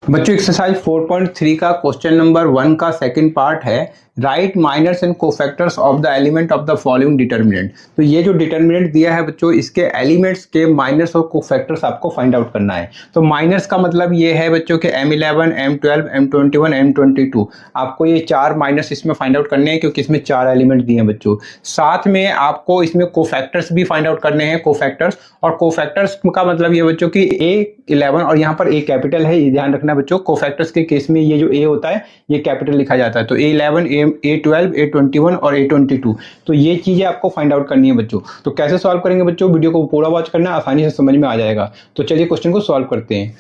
बच्चों एक्सरसाइज 4.3 का question number 1 का सेकंड पार्ट है। Write minors and cofactors of the element of the following determinant. तो ये जो डिटर्मिनेंट दिया है बच्चों, इसके एलिमेंट्स के माइनर्स और कोफैक्टर्स आपको फाइंड आउट करना है। तो माइनर्स का मतलब ये है बच्चों के M11, M12, M21, M22। आपको ये चार माइनर्स इसमें फाइंड आउट करने हैं क्योंकि इसमें चार एलिमेंट दिए हैं बच्चों। साथ में आपको इसमें कोफैक्टर्स भी फाइंड आउट करने हैं, कोफैक्टर्स। और कोफैक्टर्स का मतलब ये बच्चों की A11 और यहाँ पर A कैपिटल है, ये ध्यान रखना बच्चों। कोफैक्टर्स के केस में ये जो A होता है ये कैपिटल लिखा जाता है। तो A11, A12, A21 और A22। तो ये चीजें आपको फाइंड आउट करनी है बच्चों। तो कैसे सॉल्व करेंगे बच्चों, वीडियो को पूरा वॉच करना, आसानी से समझ में आ जाएगा। तो चलिए क्वेश्चन को सॉल्व करते हैं।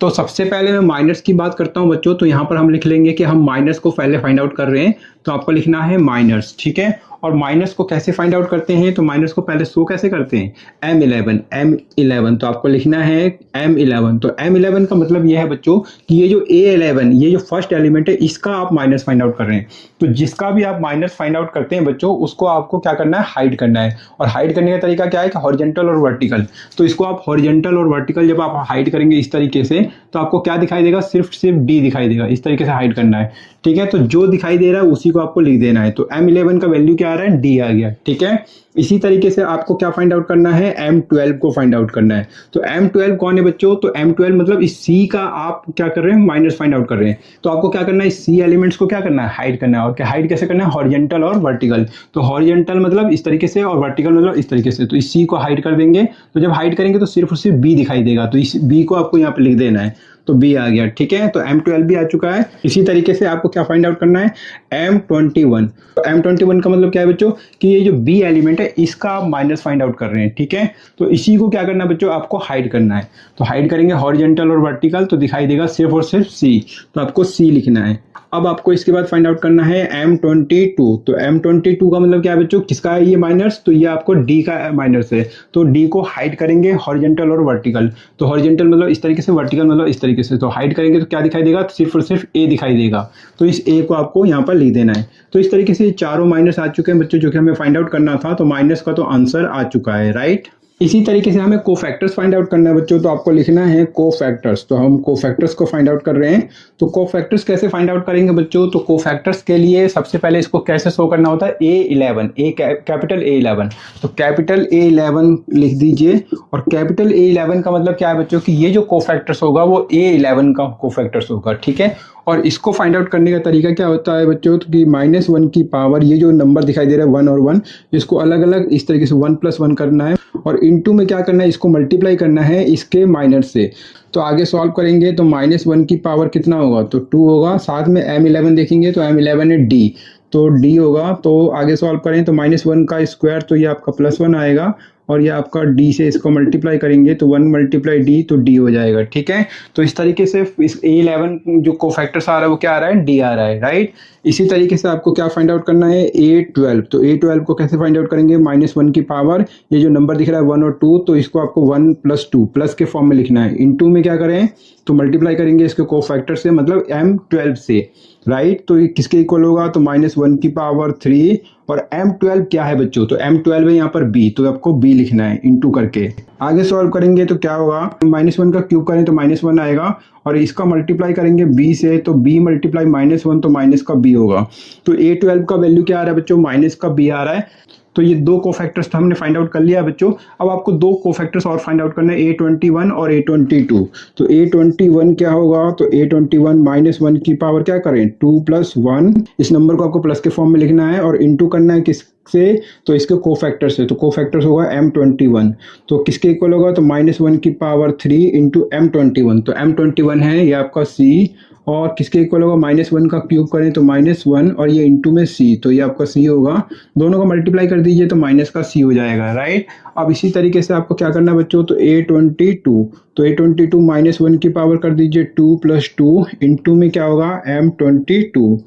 तो सबसे पहले मैं माइनस की बात करता हूं बच्चों। तो यहाँ पर हम लिख लेंगे कि हम माइनस को पहले फाइंड आउट कर रहे हैं। तो आपको लिखना है माइनस, ठीक है। और माइनस को कैसे फाइंड आउट करते हैं, तो माइनस को पहले शो कैसे करते हैं, M11। तो आपको लिखना है M11। तो M11 का मतलब ये है बच्चों कि ये जो A11, ये जो फर्स्ट एलिमेंट है, इसका आप माइनस फाइंड आउट कर रहे हैं। तो जिसका भी आप माइनस फाइंड आउट करते हैं बच्चों, उसको आपको क्या करना है, हाइड करना है। और हाइड करने का तरीका क्या है कि हॉरिजॉन्टल और वर्टिकल। तो इसको आप हॉरिजॉन्टल और वर्टिकल जब आप हाइड करेंगे इस तरीके से, तो आपको क्या दिखाई देगा, सिर्फ D दिखाई देगा। इस तरीके से हाइड करना है, ठीक है। तो जो दिखाई दे रहा है उसी को आपको लिख देना है। तो M11 का वैल्यू क्या आ रहा है, D आ गया, ठीक है। इसी तरीके से आपको क्या फाइंड आउट करना है, M12 को फाइंड आउट करना है। तो M12 कौन है बच्चों, तो M12 मतलब इस C का आप क्या कर रहे हैं, माइनस फाइंड आउट कर रहे हैं। तो आपको क्या करना है, इस C एलिमेंट्स को क्या करना है, हाइड करना है। और क्या हाइड कैसे करना है, हॉरिजॉन्टल और वर्टिकल। तो हॉरिजॉन्टल मतलब इस तरीके से और वर्टिकल मतलब इस तरीके से। तो इस C को हाइड कर देंगे। तो जब हाइड करेंगे तो सिर्फ और सिर्फ B दिखाई देगा। तो इस B को आपको यहाँ पे लिख देना है। तो B आ गया, ठीक है। तो M12 भी आ चुका है। इसी तरीके से आपको क्या फाइंड आउट करना है, M21। तो M21 का मतलब क्या है बच्चों कि ये जो B एलिमेंट है इसका आप माइनस फाइंड आउट कर रहे हैं, ठीक है। तो इसी को क्या करना है बच्चों, आपको हाइड करना है। तो हाइड करेंगे हॉरिजॉन्टल और वर्टिकल, तो दिखाई देगा सिर्फ और सिर्फ C। तो आपको C लिखना है। अब आपको इसके बाद फाइंड आउट करना है M22। तो M22 का मतलब क्या है बच्चों, किसका है ये माइनस, तो ये आपको D का माइनस है। तो D को हाइड करेंगे हॉरिजॉन्टल और वर्टिकल। तो हॉरिजॉन्टल मतलब इस तरीके से, वर्टिकल मतलब इस तरीके से। तो हाइड करेंगे तो क्या दिखाई देगा, सिर्फ और सिर्फ A दिखाई देगा। तो इस A को आपको यहाँ पर लिख देना है। तो इस तरीके से चारों माइनस आ चुके हैं बच्चों, जो कि हमें फाइंड आउट करना था। तो माइनस का तो आंसर आ चुका है, राइट। इसी तरीके से हमें कोफैक्टर्स फाइंड आउट करना है बच्चों। तो आपको लिखना है कोफैक्टर्स। तो हम कोफैक्टर्स को फाइंड आउट कर रहे हैं। तो कोफैक्टर्स कैसे फाइंड आउट करेंगे बच्चों, तो कोफैक्टर्स के लिए सबसे पहले इसको कैसे शो करना होता है, A11, कैपिटल A11। तो कैपिटल A11 लिख दीजिए। और कैपिटल A11 का मतलब क्या है बच्चों कि ये जो कोफैक्टर्स होगा वो A11 का कोफैक्टर्स होगा, ठीक है। और इसको फाइंड आउट करने का तरीका क्या होता है बच्चों, तो कि -1 की पावर, ये जो नंबर दिखाई दे रहा है 1 और 1, इसको अलग अलग इस तरीके से 1 + 1 करना है। और इनटू में क्या करना है, इसको मल्टीप्लाई करना है इसके माइनस से। तो आगे सॉल्व करेंगे तो -1 की पावर कितना होगा, तो 2 होगा। साथ में M11 देखेंगे तो M11 है D, तो D होगा। तो आगे सॉल्व करें तो -1 का स्क्वायर, तो ये आपका +1 आएगा। और ये आपका D से इसको मल्टीप्लाई करेंगे तो 1 × D, तो D हो जाएगा, ठीक है। तो इस तरीके से इस A11 जो कोफैक्टर्स आ रहा है वो क्या आ रहा है, D आ रहा है, राइट। इसी तरीके से आपको क्या फाइंड आउट करना है, A12। तो A12 को कैसे फाइंड आउट करेंगे, -1 की पावर, ये जो नंबर दिख रहा है 1 और 2, तो इसको आपको 1 + 2 प्लस के फॉर्म में लिखना है। इनटू में क्या करें, तो मल्टीप्लाई करेंगे इसके कोफैक्टर से, मतलब M12 से, राइट। तो ये किसके इक्वल होगा, तो -1 की पावर 3। और M12 क्या है बच्चों, तो M12 है यहाँ पर B, तो आपको B लिखना है इनटू करके। आगे सॉल्व करेंगे तो क्या होगा, -1 का क्यूब करें तो -1 आएगा। और इसका मल्टीप्लाई करेंगे B से, तो B × -1, तो माइनस का B होगा। तो A12 का वैल्यू क्या आ रहा है बच्चों, माइनस का B आ रहा है। तो ये दो कोफैक्टर्स तो हमने फाइंड आउट कर लिया बच्चों। अब आपको दो कोफैक्टर्स और फाइंड आउट करना है, A21 और A22। तो A21 क्या होगा, तो A21 -1 की पावर क्या करें, 2 + 1। इस नंबर को आपको प्लस के फॉर्म में लिखना है। और इनटू करना है किससे, तो इसके कोफैक्टर से। तो कोफैक्टर्स होगा M21। तो किसके इक्वल होगा, तो -1 की पावर 3 × M21। तो M21 है ये आपका C। और किसके इक्वल होगा, -1 का क्यूब करें तो -1, और ये इनटू में C, तो ये आपका C होगा। दोनों को मल्टीप्लाई कर दीजिए तो माइनस का C हो जाएगा, राइट। अब इसी तरीके से आपको क्या करना है बच्चों, तो A22। तो A22 -1 की पावर कर दीजिए 2 + 2, इनटू में क्या होगा, M22।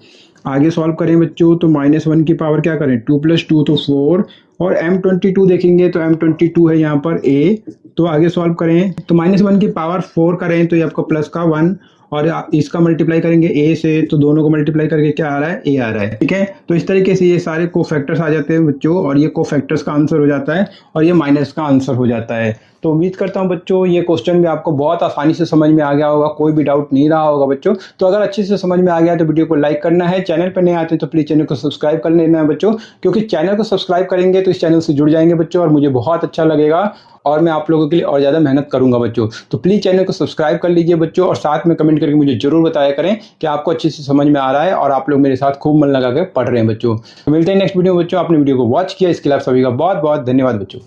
आगे सॉल्व करें बच्चों तो -1 की पावर क्या करें, 2 + 2 तो 4। और M22 देखेंगे तो M22 है यहाँ पर A। तो आगे सॉल्व करें तो -1 की पावर 4 करें तो ये आपको प्लस का 1। और इसका मल्टीप्लाई करेंगे ए से, तो दोनों को मल्टीप्लाई करके क्या आ रहा है, ए आ रहा है। ठीक है, तो इस तरीके से ये सारे कोफैक्टर्स आ जाते हैं बच्चों, और ये कोफैक्टर्स का आंसर हो जाता है और ये माइनस का आंसर हो जाता है। तो उम्मीद करता हूं बच्चों ये क्वेश्चन भी आपको बहुत आसानी से समझ में आ गया होगा, कोई भी डाउट नहीं रहा होगा बच्चों। तो अगर अच्छे से समझ में आ गया तो वीडियो को लाइक करना है, चैनल पर नए आते हैं तो प्लीज चैनल को सब्सक्राइब कर लेना है बच्चों, क्योंकि चैनल को सब्सक्राइब करेंगे तो इस चैनल से जुड़ जाएंगे बच्चों और मुझे बहुत अच्छा लगेगा और मैं आप लोगों के लिए और ज़्यादा मेहनत करूंगा बच्चों। तो प्लीज़ चैनल को सब्सक्राइब कर लीजिए बच्चों, और साथ में कमेंट करके मुझे जरूर बताया करें कि आपको अच्छे से समझ में आ रहा है और आप लोग मेरे साथ खूब मन लगा के पढ़ रहे हैं बच्चों। तो मिलते हैं नेक्स्ट वीडियो में बच्चों। आपने वीडियो को वॉच किया इसके लिए आप सभी का बहुत बहुत धन्यवाद बच्चों।